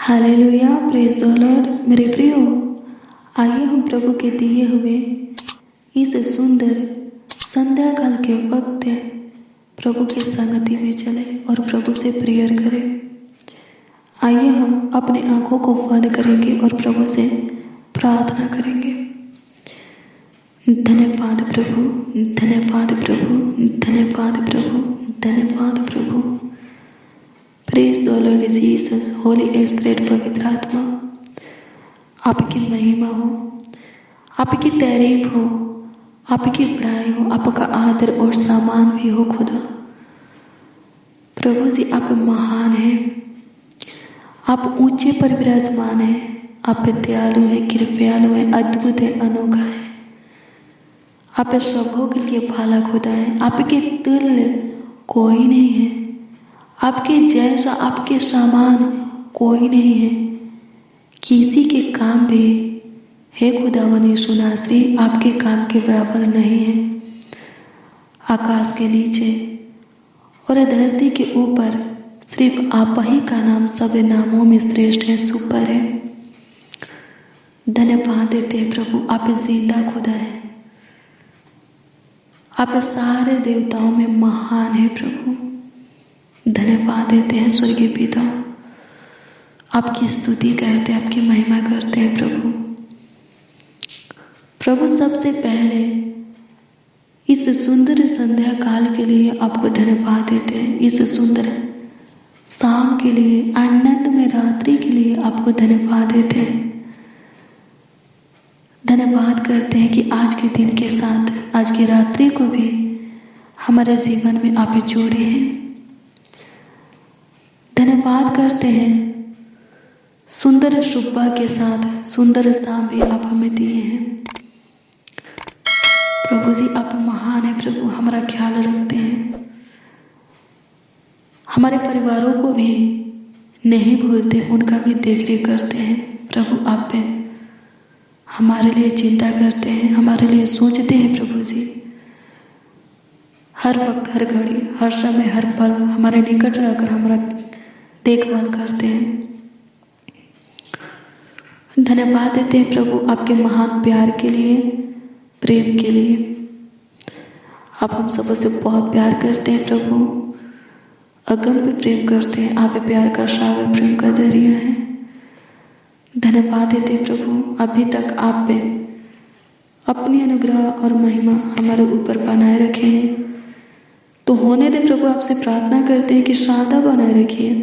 Hallelujah, praise the Lord. मेरे प्रियो, आइए हम प्रभु के दिए हुए इस सुंदर संध्या काल के वक्त प्रभु की संगति में चले और प्रभु से प्रेयर करें। आइए हम अपने आंखों को बंद करेंगे और प्रभु से प्रार्थना करेंगे। धन्यवाद प्रभु, धन्यवाद प्रभु, धन्यवाद प्रभु, धन्यवाद प्रभु। Praise the Lord Jesus, holy spirit, पवित्र आत्मा, आपकी महिमा हो, आपकी तारीफ हो, आपकी बड़ाई हो, आपका आदर और सम्मान भी हो खुदा। प्रभु जी, आप महान हैं, आप ऊंचे पर विराजमान हैं, आप दयालु हैं, कृपयालु हैं, अद्भुत है, अनोखा है। आप सबों के लिए भाला खुदा है, आपके तुल्य कोई नहीं है, आपके जैसा, आपके समान कोई नहीं है। किसी के काम भी हे खुदावन यीशु नासरी आपके काम के बराबर नहीं है। आकाश के नीचे और धरती के ऊपर सिर्फ आप ही का नाम सब नामों में श्रेष्ठ है, सुपर है। धन्यवाद देते हैं प्रभु, आप जिंदा खुदा है, आप सारे देवताओं में महान है प्रभु। धन्यवाद देते हैं स्वर्गीय पिता, आपकी स्तुति करते हैं, आपकी महिमा करते हैं प्रभु। प्रभु, सबसे पहले इस सुंदर संध्या काल के लिए आपको धन्यवाद देते हैं। इस सुंदर शाम के लिए, आनंद में रात्रि के लिए आपको धन्यवाद देते हैं। धन्यवाद करते हैं कि आज के दिन के साथ आज की रात्रि को भी हमारे जीवन में आप जोड़े हैं। धन्यवाद करते हैं सुंदर सुबह के साथ सुंदर शाम भी आप हमें दिए हैं। प्रभु जी, आप महान है प्रभु, हमारा ख्याल रखते हैं, हमारे परिवारों को भी नहीं भूलते, उनका भी देख रेख करते हैं। प्रभु, आप पे हमारे लिए चिंता करते हैं, हमारे लिए सोचते हैं प्रभु जी। हर वक्त, हर घड़ी, हर समय, हर पल हमारे निकट रहकर हमारा देखभाल करते हैं। धन्यवाद देते हैं प्रभु आपके महान प्यार के लिए, प्रेम के लिए। आप हम सबों से बहुत प्यार करते हैं प्रभु, अगम पे प्रेम करते हैं। आप प्यार का सागर, प्रेम का दरिया है। धन्यवाद देते हैं प्रभु, अभी तक आप पे अपनी अनुग्रह और महिमा हमारे ऊपर बनाए रखे हैं, तो होने दे प्रभु। आपसे प्रार्थना करते हैं कि सदा बनाए रखिए,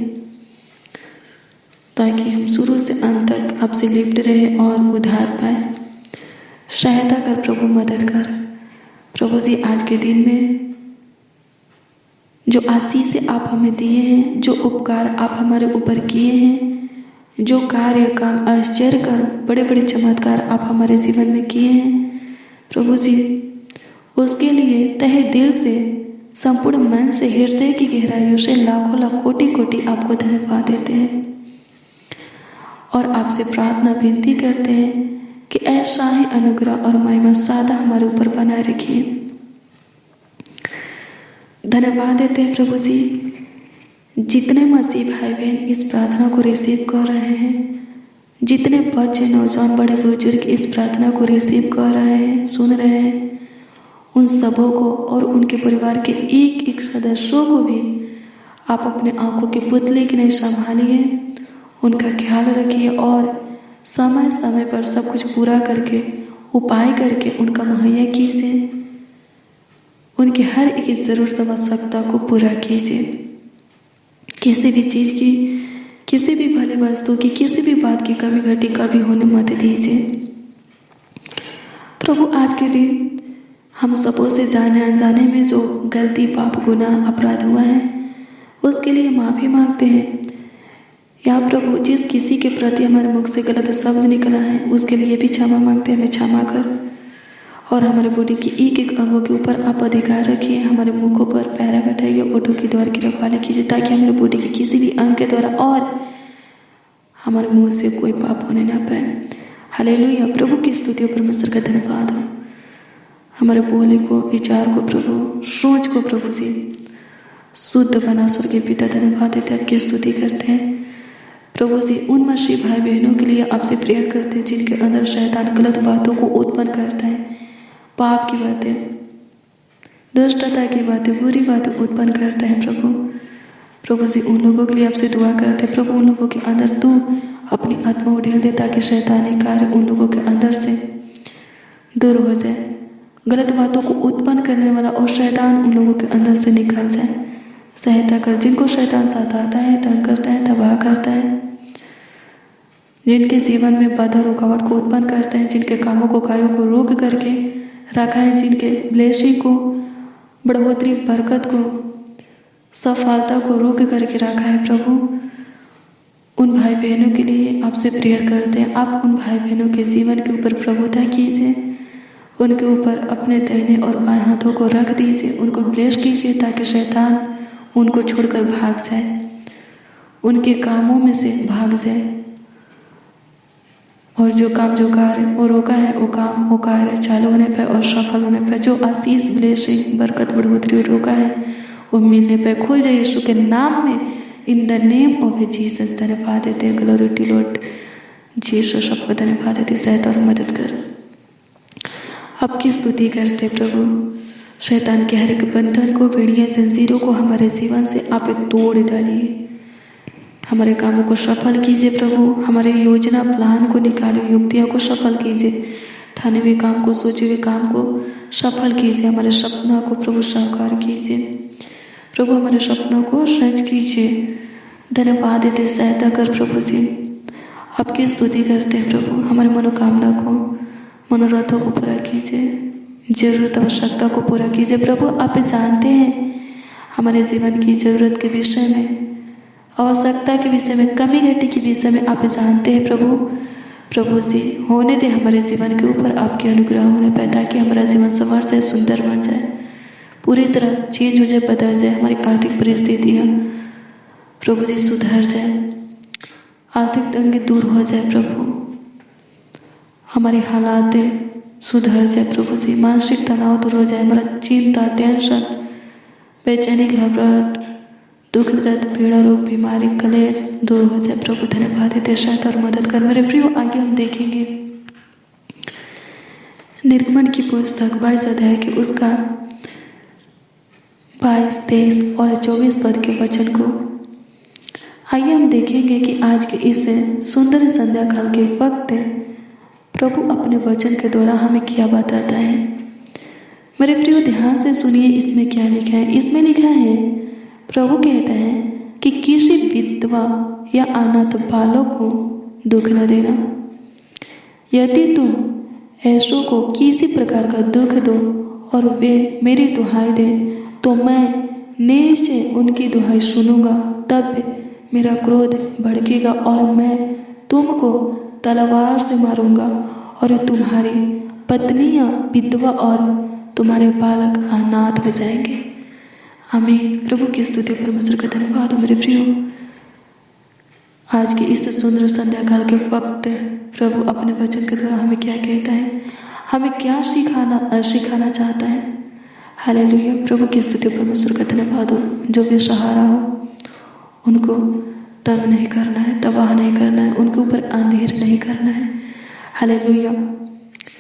ताकि हम शुरू से अंत तक आपसे लिप्ट रहे और उद्धार पाए। सहायता कर प्रभु, मदद कर प्रभु जी। आज के दिन में जो आशीष आप हमें दिए हैं, जो उपकार आप हमारे ऊपर किए हैं, जो कार्य, काम, आश्चर्य कर, बड़े बड़े चमत्कार आप हमारे जीवन में किए हैं प्रभु जी, उसके लिए तहे दिल से, संपूर्ण मन से, हृदय की गहराइयों से लाखों लाख कोटि कोटि आपको धन्यवाद देते हैं और आपसे प्रार्थना विनती करते हैं कि ऐसा ही अनुग्रह और महिमा सदा हमारे ऊपर बनाए रखिए। धन्यवाद देते हैं प्रभु जी, जितने मसीह भाई बहन इस प्रार्थना को रिसीव कर रहे हैं, जितने बच्चे, नौजवान, बड़े बुजुर्ग इस प्रार्थना को रिसीव कर रहे हैं, सुन रहे हैं, उन सबों को और उनके परिवार के एक एक सदस्यों को भी आप अपने आंखों के पुतले की नहीं संभालिए, उनका ख्याल रखिए और समय समय पर सब कुछ पूरा करके, उपाय करके उनका मुहैया कीजिए। उनकी हर एक ज़रूरत, आवश्यकता को पूरा कीजिए। किसी भी चीज़ की, किसी भी भले वस्तु की, किसी भी बात की कमी घटी कभी होने मत दीजिए प्रभु। आज के दिन हम सबों से जाने अनजाने में जो गलती, पाप, गुनाह, अपराध हुआ है, उसके लिए माफ़ी मांगते हैं। या प्रभु, जिस किसी के प्रति हमारे मुख से गलत शब्द निकला है, उसके लिए भी क्षमा मांगते हैं, हमें क्षमा कर। और हमारे बॉडी की एक एक अंगों के ऊपर आप अधिकार रखिए, हमारे मुखों पर पैरा बैठाइए, ओठों के द्वार की रखवाली कीजिए, ताकि हमारे बॉडी के किसी भी अंग के द्वारा और हमारे मुंह से कोई पाप होने ना पाए। हालेलुया, प्रभु की स्तुति और परमेश्वर का धन्यवाद हो। हमारे बोले को, विचार को प्रभु, सोच को प्रभु जी शुद्ध बना। स्वर्गीय पिता, धन्यवाद देते, आपकी स्तुति करते हैं प्रभु जी उन मसीह भाई बहनों के लिए आपसे प्रेयर करते हैं जिनके अंदर शैतान गलत बातों को उत्पन्न करता है, पाप की बातें, दुष्टता की बातें, बुरी बातें उत्पन्न करता है। प्रभु जी उन लोगों के लिए आपसे दुआ करते हैं। प्रभु उन लोगों के अंदर तू अपनी आत्मा उड़ेल दे ताकि शैतानी कार्य उन लोगों के अंदर से दूर हो जाए, गलत बातों को उत्पन्न करने वाला और शैतान उन लोगों के अंदर से निकल जाए। सहायता कर जिनको शैतान सताता है, तंग करता है, तबाह करता है, जिनके जीवन में बाधा रुकावट को उत्पन्न करता है, जिनके कामों को कार्यों को रोक करके रखा है, जिनके ब्लेसिंग को, बढ़ोतरी, बरकत को, सफलता को रोक करके रखा है। प्रभु उन भाई बहनों के लिए आपसे प्रेयर करते हैं। आप उन भाई बहनों के जीवन के ऊपर प्रभुता कीजिए, उनके ऊपर अपने दाहिने और बाएं हाथों को रख दीजिए, उनको ब्लेस कीजिए ताकि शैतान उनको छोड़कर भाग जाए, उनके कामों में से भाग जाए, और जो काम जो कार्य वो रोका है वो काम वो कार्य चालू होने पर और सफल होने पर, जो आशीष, ब्लेसिंग, बरकत, बढ़ोतरी रोका है वो मिलने पर खुल जाए यीशु के नाम में। In the name of Jesus धन्यवाद देते हैं। ग्लोरी टू लॉर्ड जीसस, सबको धन्यवाद देते। सहायता और मदद कर, आपकी स्तुति करते प्रभु। शैतान के हर एक बंधन को, बेड़ियां, जंजीरों को हमारे जीवन से आप तोड़ डालिए, हमारे कामों को सफल कीजिए प्रभु, हमारे योजना प्लान को निकालिए, युक्तियों को सफल कीजिए, ठाने हुए काम को, सोचे हुए काम को सफल कीजिए, हमारे सपना को प्रभु साकार कीजिए प्रभु, हमारे सपनों को सच कीजिए। धन्यवाद देते, सहायता कर प्रभु जी, आपकी स्तुति करते हैं प्रभु। हमारे मनोकामना को, मनोरथों को पूरा कीजिए, जरूरत आवश्यकता को पूरा कीजिए प्रभु। आप जानते हैं हमारे जीवन की जरूरत के विषय में, आवश्यकता के विषय में, कमी घटी के विषय में आप जानते हैं प्रभु जी। होने दे हमारे जीवन के ऊपर आपके अनुग्रह होने पाए ताकि हमारा जीवन संवर जाए, सुंदर बन जाए, पूरी तरह चेंज हो जाए, बदल जाए। हमारी आर्थिक परिस्थितियाँ प्रभु जी सुधर जाए, आर्थिक तंगी दूर हो जाए प्रभु, हमारी हालात सुधर जाए प्रभु जी, मानसिक तनाव दूर हो जाए, हमारा चिंता, टेंशन, बेचैनी, घबराहट, दुख, दर्द, पीड़ा, रोग, बीमारी, कलेश दूर हो जाए प्रभु। धन्यवाद देते, सहायता और मदद कर मेरे प्रियो। आगे हम देखेंगे निर्गमन की पुस्तक 22 अध्याय के उसका 22, 23 और 24 पद के वचन को। आइए हम देखेंगे कि आज के इस सुंदर संध्या काल के वक्त प्रभु अपने वचन के द्वारा हमें क्या बताता है। मेरे प्रियो ध्यान से सुनिए, इसमें क्या लिखा है। इसमें लिखा है, प्रभु कहता है कि किसी विधवा या अनाथ बालक को दुख न देना। यदि तुम ऐसों को किसी प्रकार का दुख दो और वे मेरी दुहाई दें तो मैं निश्चय उनकी दुहाई सुनूंगा। तब मेरा क्रोध भड़केगा और मैं तुमको तलवार से मारूंगा और तुम्हारी पत्नियां विधवा और तुम्हारे बालक अनाथ हो जाएंगे। आमीन। प्रभु की स्तुति, परमेश्वर का धन्यवाद हो। मेरे प्रियो, आज के इस सुंदर संध्या काल के वक्त प्रभु अपने वचन के द्वारा हमें क्या कहता है, हमें क्या सिखाना चाहता है। हालेलुया। प्रभु की स्तुति, परमेश्वर का धन्यवाद हो। जो भी सहारा हो उनको तंग नहीं करना है, तबाह नहीं करना है, उनके ऊपर अंधेर नहीं करना है। हालेलुया।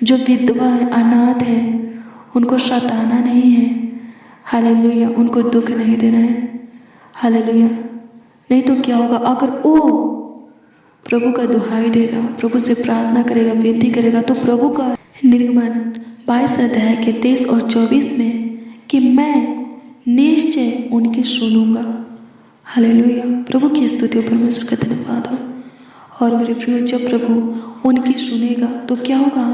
जो विधवा है, अनाथ है, उनको सताना नहीं है। हालेलुया। उनको दुख नहीं देना है। हालेलुया। नहीं तो क्या होगा, अगर वो प्रभु का दुहाई देगा, प्रभु से प्रार्थना करेगा, विनती करेगा, तो प्रभु का निर्गमन 22 अध्याय के 23 और 24 में कि मैं निश्चय उनकी सुनूंगा। हालेलुया। प्रभु की स्तुति हो, परमेश्वर का धन्यवाद हो। और मेरे प्रियो, जब प्रभु उनकी सुनेगा तो क्या होगा,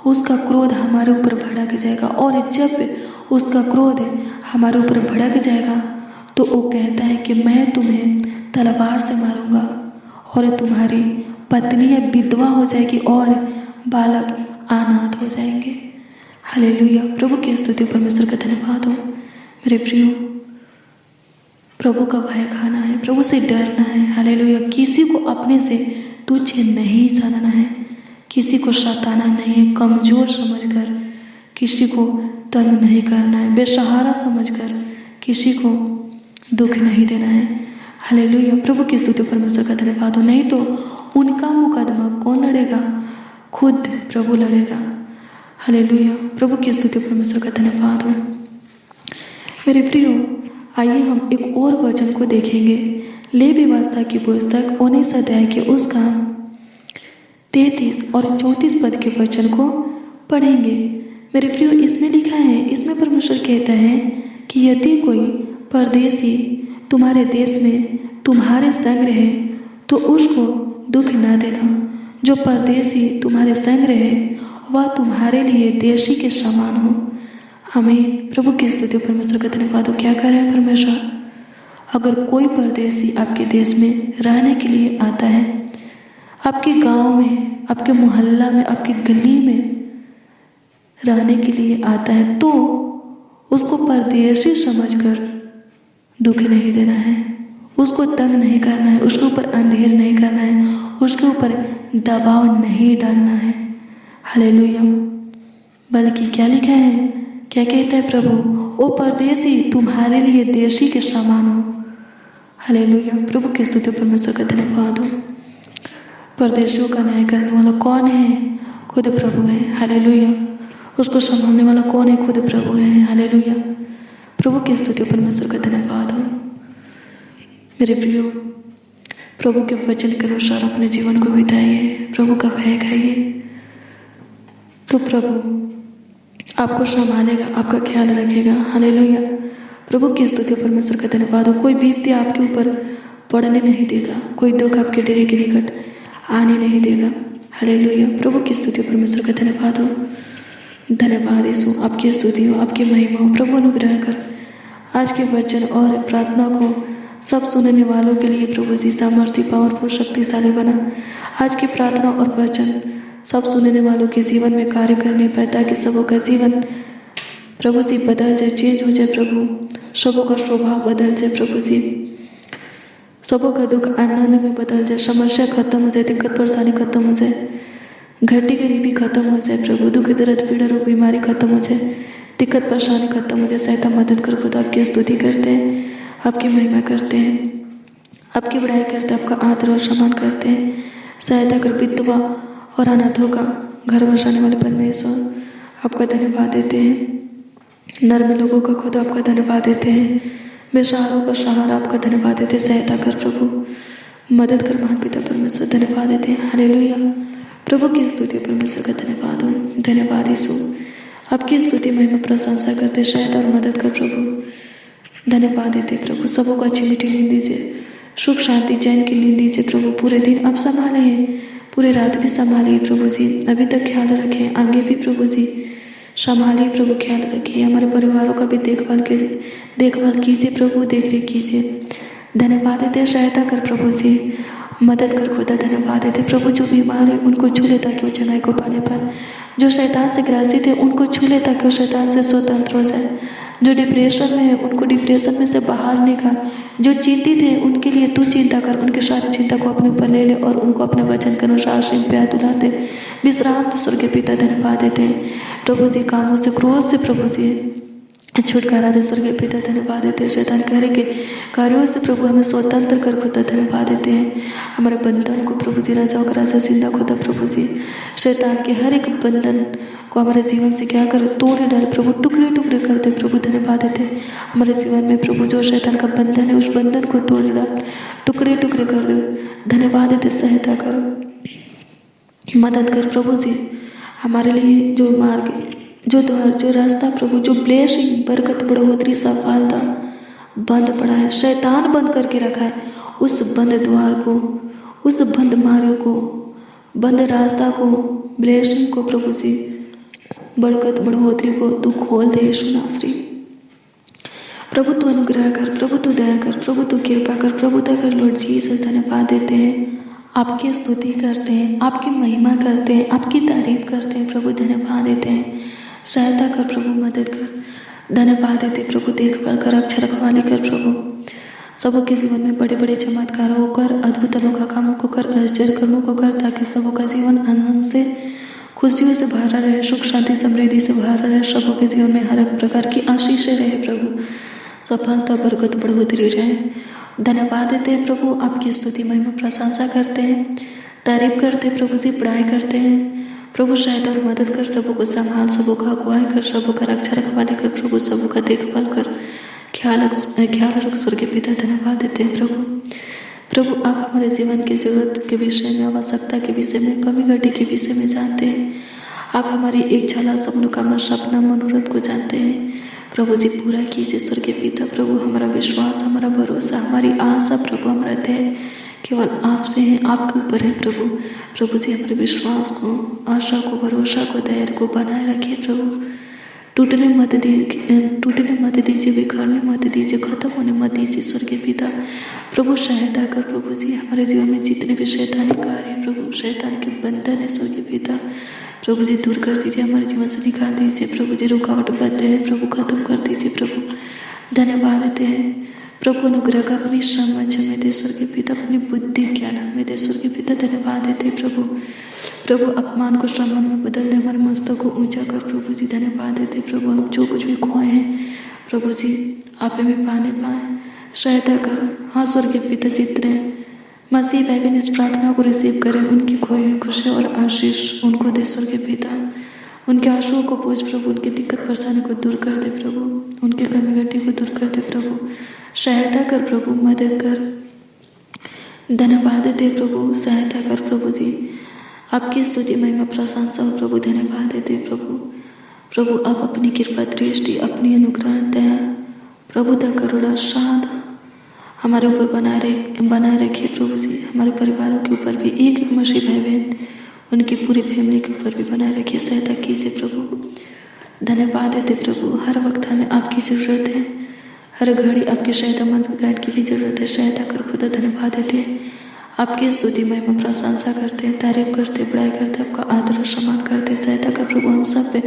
उसका क्रोध हमारे ऊपर भड़क जाएगा। और जब उसका क्रोध हमारे ऊपर भड़क जाएगा तो वो कहता है कि मैं तुम्हें तलवार से मारूंगा और तुम्हारी पत्नियां विधवा हो जाएगी और बालक अनाथ हो जाएंगे। हालेलुया। प्रभु की स्तुति, परमेश्वर का धन्यवाद हो। मेरे प्रियो, प्रभु का भय खाना है, प्रभु से डरना है। हालेलुया। किसी को अपने से तुच्छ नहीं समझना है, किसी को सताना नहीं है, कमजोर समझकर किसी को तंग नहीं करना है, बेसहारा समझकर किसी को दुख नहीं देना है। हालेलुया। प्रभु की स्तुति परमेश्वर का धन्यवाद हो। नहीं तो उनका मुकदमा कौन लड़ेगा? खुद प्रभु लड़ेगा। हालेलुया। प्रभु की स्तुति परमेश्वर का धन्यवाद हो। मेरे प्रियो, आइए हम एक और वचन को देखेंगे। लेवी वास्ता की पुस्तक 19 अध्याय के उसका 33 और 34 पद के वचन को पढ़ेंगे। मेरे प्रियो, इसमें लिखा है, इसमें परमेश्वर कहता है कि यदि कोई परदेसी तुम्हारे देश में तुम्हारे संग रहे तो उसको दुख न देना। जो परदेसी तुम्हारे संग रहे वह तुम्हारे लिए देशी के समान हो। हमें प्रभु की स्तुति परमेश्वर का धन्यवाद हो। क्या कर रहे हैं परमेश्वर? अगर कोई परदेसी आपके देश में रहने के लिए आता है, आपके गांव में, आपके मोहल्ला में, आपकी गली में रहने के लिए आता है, तो उसको परदेसी समझकर दुख नहीं देना है, उसको तंग नहीं करना है, उसके ऊपर अंधेर नहीं करना है, उसके ऊपर दबाव नहीं डालना है। हालेलुया। बल्कि क्या लिखा है, क्या कहता है प्रभु? वो परदेसी तुम्हारे लिए देशी के समान हो। हालेलुया। प्रभु की स्तुति परमेश्वर का धन्यवाद हो। परदेशियों का न्याय करने वाला कौन है? खुद प्रभु है। हालेलुया। उसको संभालने वाला कौन है? खुद प्रभु है। हालेलुया। प्रभु की स्तुति परमेश्वर का धन्यवाद हो। मेरे प्रियो, प्रभु के वचन के अनुसार अपने जीवन को बिताइए, प्रभु का भय खाइए, तो प्रभु आपको संभालेगा, आपका ख्याल रखेगा। हालेलुया। प्रभु की स्तुति परमेश्वर का धन्यवाद हो। कोई विपत्ति आपके ऊपर पड़ने नहीं देगा, कोई दुख आपके डेरे के निकट आने नहीं देगा। हालेलुया। प्रभु की स्तुति परमेश्वर का धन्यवाद हो। धन्यवाद यीशु, आपकी स्तुति हो, आपकी महिमा हो। प्रभु अनुग्रह कर आज के वचन और प्रार्थना को सब सुनने वालों के लिए प्रभु जी सामर्थ्य, पावरफुल, शक्तिशाली बना। आज की प्रार्थना और वचन सब सुनने वालों के जीवन में कार्य करने पाए, ताकि सबों का जीवन प्रभु जी बदल जाए, चेंज हो जाए। प्रभु सबों का स्वभाव बदल जाए। प्रभु जी सबों का दुख आनंद में बदल जाए, समस्या खत्म हो जाए, दिक्कत परेशानी खत्म हो जाए, घटी गरीबी खत्म हो जाए। प्रभु दुख दर्द पीड़ा रोग बीमारी खत्म हो जाए, दिक्कत परेशानी खत्म हो जाए। सहायता मदद कर खुद आपकी स्तुति करते हैं, आपकी महिमा करते हैं, आपकी बड़ाई करते हैं, आपका आदर और सम्मान करते हैं। सहायता कर विधवा और अनाथों का घर बसाने वाले परमेश्वर, आपका धन्यवाद देते हैं। नर्म लोगों का खुद आपका धन्यवाद देते हैं। बेसहारों का सहारा आपका धन्यवाद देते हैं। सहायता कर प्रभु, मदद कर महान पिता परमेश्वर, धन्यवाद देते हैं। हालेलुया। प्रभु की स्तुति परमेश्वर का धन्यवाद हो। धन्यवाद यीशु, आपकी स्तुति महिमा प्रशंसा करते, सहायता और मदद कर प्रभु। धन्यवाद देते प्रभु। सबों को अच्छी मीठी नींद दीजिए, सुख शांति चैन की नींद दीजिए प्रभु। पूरे दिन आप संभाले हैं, पूरे रात भी संभालिए प्रभु जी। अभी तक ख्याल रखें, आगे भी प्रभु जी संभालिए प्रभु, ख्याल रखिए। हमारे परिवारों का भी देखभाल कीजिए प्रभु, देख रेख कीजिए। धन्यवाद देते, सहायता कर प्रभु जी, मदद कर खुदा। धन्यवाद देते प्रभु, जो बीमार है उनको छू ले ताकि वो चंगाई को पाने पाए। जो शैतान से ग्रासित है उनको छू ले ताकि वो शैतान से स्वतंत्र हो जाए। जो डिप्रेशन में है उनको डिप्रेशन में से बाहर निकाल। जो चिंतित है उनके लिए तू चिंता कर, उनके सारी चिंता को अपने ऊपर ले ले और उनको अपने वचन के अनुसार सिंह प्यार दुलार दे। विश्राम तो स्वर्गीय पिता धन्यवाद देते हैं प्रभु जी। कामों से, क्रोध से प्रभु जी छुटकारा दे स्वर्गीय पिता, धन्यवाद देते हैं। शैतान कहने के कार्यों से प्रभु हमें स्वतंत्र कर खुदा, धन्यवाद देते हैं। हमारे बंधन को प्रभु जी, राजाओं का राजा जिंदा खुदा प्रभु जी, शैतान के हर एक बंधन को हमारे जीवन से क्या कर तोड़ डाल प्रभु, टुकड़े टुकड़े कर दे प्रभु। धन्यवाद देते हैं हमारे जीवन में प्रभु, जो शैतान का बंधन है उस बंधन को तोड़ डाल, टुकड़े टुकड़े कर दे। धन्यवाद देते, सहायता कर, मदद कर प्रभु जी। हमारे लिए जो मार्ग, जो द्वार, जो रास्ता प्रभु, जो ब्लेसिंग, बरकत, बढ़ोतरी, सफलता बंद पड़ा है, शैतान बंद करके रखा है, उस बंद द्वार को, उस बंद मार्ग को, बंद रास्ता को, ब्लेसिंग को प्रभु जी, बरकत बढ़ोतरी को तू खोल दे यीशु नासरी। प्रभु तू अनुग्रह कर, प्रभु तू दया कर, प्रभु तू कृपा कर, प्रभु तू कर लॉर्ड जीसस। धन्यवाद देते हैं, आपकी स्तुति करते हैं, आपकी महिमा करते हैं, आपकी तारीफ करते हैं प्रभु। धन्यवाद देते हैं, सहायता कर प्रभु, मदद कर। धन्यवाद देते प्रभु, देखभाल कर, रक्षा रखवाली कर प्रभु। सबों के जीवन में बड़े बड़े चमत्कारों को कर, अद्भुत अनोखा कामों को कर, आश्चर्य कर्मों को कर, ताकि सबों का जीवन आनंद से, खुशियों से भरा रहे, सुख शांति समृद्धि से भरा रहे। सबों के जीवन में हर एक प्रकार की आशीष रहे प्रभु, सफलता, बरकत, बढ़ोतरी रहे। धन्यवाद देते हैं प्रभु, आपकी स्तुति महिमा प्रशंसा करते हैं, तारीफ करते हैं प्रभु जी, बड़ाई करते हैं प्रभु। शायद और मदद कर, सबों को संभाल, सबों का अगुवाई कर, सबों का रक्षा रखवाली कर प्रभु, सबों का देखभाल कर, ख्याल रख स्वर्गीय पिता। धन्यवाद देते हैं प्रभु आप हमारे जीवन की जरूरत के विषय में, आवश्यकता के विषय में, कमी घटी के विषय में जानते हैं। आप हमारी एक छला मनोकामना, सपना, मनोरथ को जानते हैं प्रभु जी। पूरा कीजिए स्वर्गीय पिता प्रभु। हमारा विश्वास, हमारा भरोसा, हमारी आशा प्रभु, हमारा धैर्य केवल आपसे है, आपके ऊपर है प्रभु जी। हमारे विश्वास को, आशा को, भरोसा को, धैर्य को बनाए रखिए प्रभु। टूटने मत दीजिए, बिखरने मत दीजिए, खत्म होने मत दीजिए स्वर्गीय पिता प्रभु। सहायता कर प्रभु जी। हमारे जीवन में जितने भी शैतानी कार्य हैं प्रभु, शैतान के बंधन है स्वर्गीय पिता प्रभु जी, दूर कर दीजिए, हमारे जीवन से निकाल दीजिए प्रभु जी। रुकावट बातें हैं प्रभु, खत्म कर दीजिए प्रभु। धन्यवाद देते हैं प्रभु। अनुग्रह का अपनी समझ हमें दे स्वर्गीय पिता, अपनी बुद्धि ज्ञान हमें दे स्वर्गीय पिता। धन्यवाद देते हैं प्रभु। अपमान को सम्मान में बदल दे, हमारे मस्तक को ऊंचा कर प्रभु जी। धन्यवाद देते प्रभु। हम जो कुछ भी खोए हैं प्रभु जी, आप हमें पाए सहायता कर। हाँ स्वर्गीय पिता, जितने मसीह भाई बहन इस प्रार्थना को रिसीव करें, उनकी खोई हुई खुशी और आशीष उनको दे स्वर्गीय पिता। उनके आंसुओं को पोंछ प्रभु, उनकी दिक्कत परेशानी को दूर कर दे प्रभु, उनके कमी घटी को दूर कर दे प्रभु। सहायता कर प्रभु, मदद कर। धन्यवाद देते प्रभु, सहायता कर प्रभु जी। आपकी स्तुति महिमा प्रशंसा हो प्रभु। धन्यवाद देते प्रभु आप अपनी कृपा दृष्टि, अपनी अनुग्रह, दया प्रभु, दा करुणा, साध हमारे ऊपर बनाए रखिए प्रभु जी। हमारे परिवारों के ऊपर भी, एक मसीह भाई बहन उनकी पूरी फैमिली के ऊपर भी बनाए रखिए, सहायता कीजिए प्रभु। धन्यवाद देते प्रभु। हर वक्त हमें आपकी ज़रूरत है, हर घड़ी आपकी सहायता, मदद गाइड की भी ज़रूरत है, सहायता कर खुदा। धन्यवाद देते हैं, आपकी स्तुति महिमा प्रशंसा करते हैं, तारीफ करते हैं, बड़ाई करते हैं, आपका आदर और सम्मान करते हैं। सहायता कर प्रभु, हम सब पे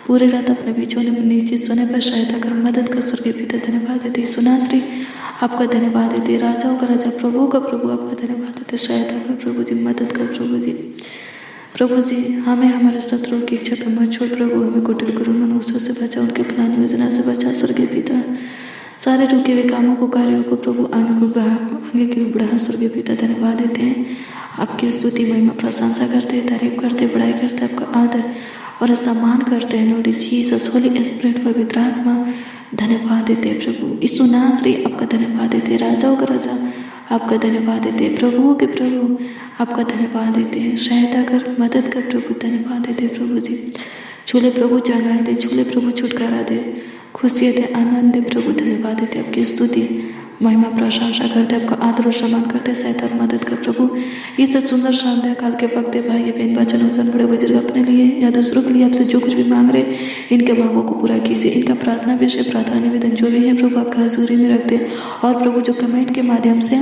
पूरी रात अपने बीचों में नीचे सोने पर सहायता कर, मदद कर स्वर्गीय पिता। धन्यवाद देते सुनाश्री, आपका धन्यवाद देते। राजाओं का राजा, प्रभु का प्रभु, आपका धन्यवाद देते। सहायता कर प्रभु जी, मदद कर प्रभु जी। हमें हमारे शत्रुओं की इच्छा पर मत छोड़ प्रभु, हमें कुटिल करुण मनुष्यों से बचा, उनके प्लान योजना से बचा स्वर्गीय पिता। सारे रुके हुए कामों को, कार्यों को प्रभु आगे की बढ़ा स्वर्गीय पिता। धन्यवाद देते हैं, आपकी स्तुति महिमा प्रशंसा करते हैं, तारीफ करते, बड़ाई करते, आपका आदर और सम्मान करते हैं। लॉर्ड जीसस, होली स्पिरिट, पवित्र आत्मा, धन्यवाद देते हैं प्रभु। यीशु नासरी, आपका धन्यवाद देते हैं। राजाओं का राजा, आपका धन्यवाद देते हैं। प्रभुओं के प्रभु, आपका धन्यवाद देते हैं। सहायता कर, मदद कर प्रभु। धन्यवाद देते हैं प्रभु जी। छूले प्रभु, जगाए दे, छूले प्रभु, छुटकारा दे, खुशी दे, आनंद दे प्रभु। धन्यवाद देते, आपकी स्तुति महिमा प्रशंसा करते, आपका आदर और सम्मान करते, सहायता और मदद कर प्रभु। इस सुंदर संध्या काल के वक्त भाई बहन, बच्चन, बड़े बुजुर्ग अपने लिए या दूसरों के लिए आपसे जो कुछ भी मांग रहे, इनके मांगों को पूरा कीजिए। इनका प्रार्थना विषय, प्रार्थना निवेदन जो भी है प्रभु, आपके हजूरी में रखते। और प्रभु जो कमेंट के माध्यम से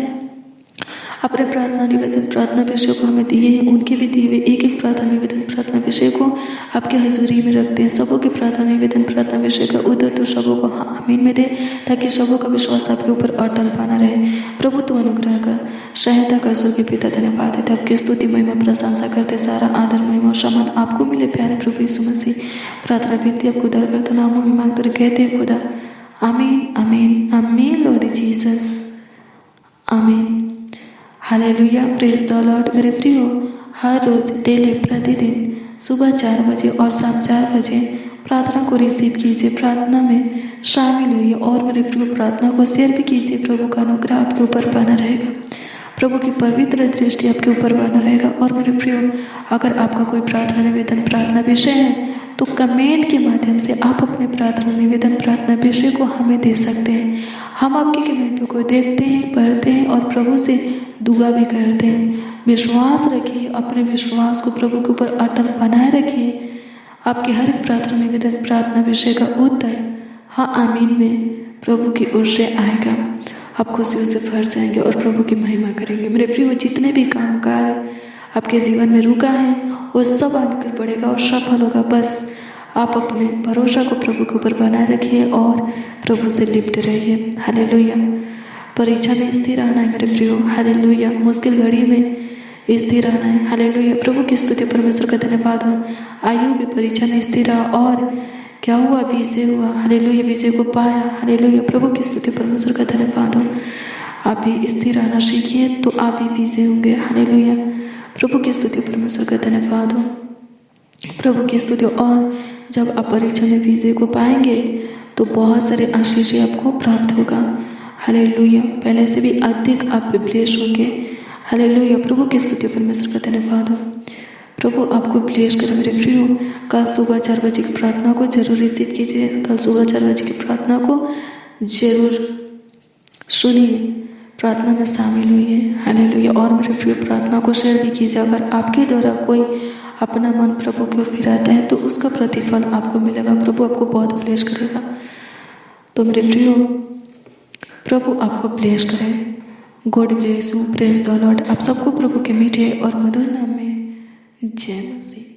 अपने प्रार्थना निवेदन, प्रार्थना विषय को हमें दिए हैं, उनके भी दिए हुए एक एक प्रार्थना निवेदन, प्रार्थना विषय को आपके हजूरी में रखते हैं। सबों के प्रार्थना निवेदन, प्रार्थना विषय का उत्तर तो सबों को हाँ आमीन में दे, ताकि सबों का विश्वास आपके ऊपर अटल बना रहे प्रभु। तू अनुग्रह कर, सहायता कर स्वर्गीय पिता। धन्यवाद देते, आपकी स्तुति महिमा प्रशंसा करते, सारा आदर महिमा और सम्मान आपको मिले प्यारे प्रभु यीशु मसीह। प्रार्थना विनती आपको उद्धार करता नामों में मांग कर कहते हैं खुदा, आमीन आमीन आमीन। लॉर्ड जीसस, आमीन। Hallelujah, praise the Lord. मेरे प्रियो, हर रोज डेली प्रतिदिन सुबह 4 बजे और शाम 4 बजे प्रार्थना को रिसीव कीजिए, प्रार्थना में शामिल होइए और मेरे प्रियो प्रार्थना को शेयर भी कीजिए। प्रभु का अनुग्रह आपके ऊपर बना रहेगा, प्रभु की पवित्र दृष्टि आपके ऊपर बना रहेगा। और मेरे प्रियो, अगर आपका कोई प्रार्थना निवेदन, प्रार्थना विषय है तो कमेंट के माध्यम से आप अपने प्रार्थना निवेदन, प्रार्थना विषय को हमें दे सकते हैं। हम आपकी कमेंटों को देखते हैं, पढ़ते हैं और प्रभु से दुआ भी करते हैं। विश्वास रखिए, अपने विश्वास को प्रभु के ऊपर अटल बनाए रखिए। आपकी हर एक प्रार्थना निवेदन, प्रार्थना विषय का उत्तर हाँ आमीन में प्रभु की ओर से आएगा। आप खुशियों से भर जाएंगे और प्रभु की महिमा करेंगे। मेरे प्रिय, जितने भी काम कार्य आपके जीवन में रुका है वो सब आगे कर बढ़ेगा और सफल होगा। बस आप अपने भरोसा को प्रभु के ऊपर बनाए रखिए और प्रभु से लिप्ट रहिए। हालेलुया। परीक्षा में स्थिर रहना है मेरे प्रियो, हालेलुया। मुश्किल घड़ी में स्थिर रहना है, हालेलुया। प्रभु की स्तुति, परमेश्वर का धन्यवाद हो। आयु भी परीक्षा में स्थिर रहा और क्या हुआ, विजय हुआ, हालेलुया। विजय को पाया, हालेलुया। प्रभु की स्तुति, परमेश्वर का धन्यवाद हो। आप भी स्थिर रहना सीखिए तो आप भी विजय होंगे। हालेलुया। प्रभु की स्तुति, परमेश्वर का धन्यवाद हो। प्रभु की स्तुति। और जब आप परीक्षा में विजय को पाएंगे तो बहुत सारे आशीष आपको प्राप्त होगा। हालेलुया। पहले से भी अधिक आप ब्लेस होंगे। हालेलुया। प्रभु की स्तुति, परमेश्वर का धन्यवाद हो। प्रभु आपको ब्लेस करे मेरे प्रियो। कल सुबह 4 बजे की प्रार्थना को जरूर रिसीव कीजिए। कल सुबह 4 बजे की प्रार्थना को जरूर सुनिए, प्रार्थना में शामिल होइए। हालेलुया। और मेरे प्रियो प्रार्थना को शेयर भी कीजिए। अगर आपके द्वारा कोई अपना मन प्रभु की ओर फिराता है तो उसका प्रतिफल आपको मिलेगा। प्रभु आपको बहुत ब्लेस करेगा। तो मेरे प्रियो, प्रभु आपको ब्लेस करे। God bless you. Praise the Lord. आप सबको प्रभु के मीठे और मधुर नाम में जय मसीह।